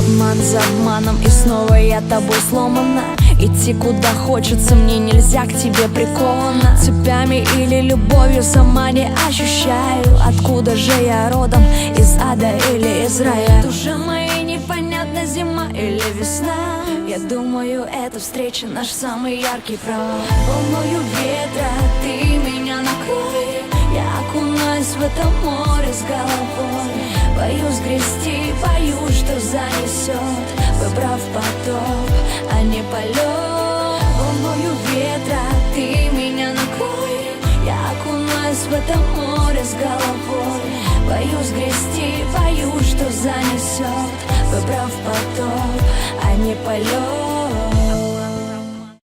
Обман за обманом, и снова я тобой сломана. Идти куда хочется, мне нельзя к тебе прикована. Цепями или любовью сама не ощущаю. Откуда же я родом, из ада или из рая? Душе моей непонятна, зима или весна. Я думаю, эта встреча наш самый яркий провал. Волною ветра ты меня накрой, я окунаюсь в это море с головой. Боюсь грести, боюсь, что занесет, выбрав потоп, а не полет. Волною ветра ты меня накрой, я окунаюсь в это море с головой. Боюсь грести, боюсь, что занесет, выбрав потоп, а не полет.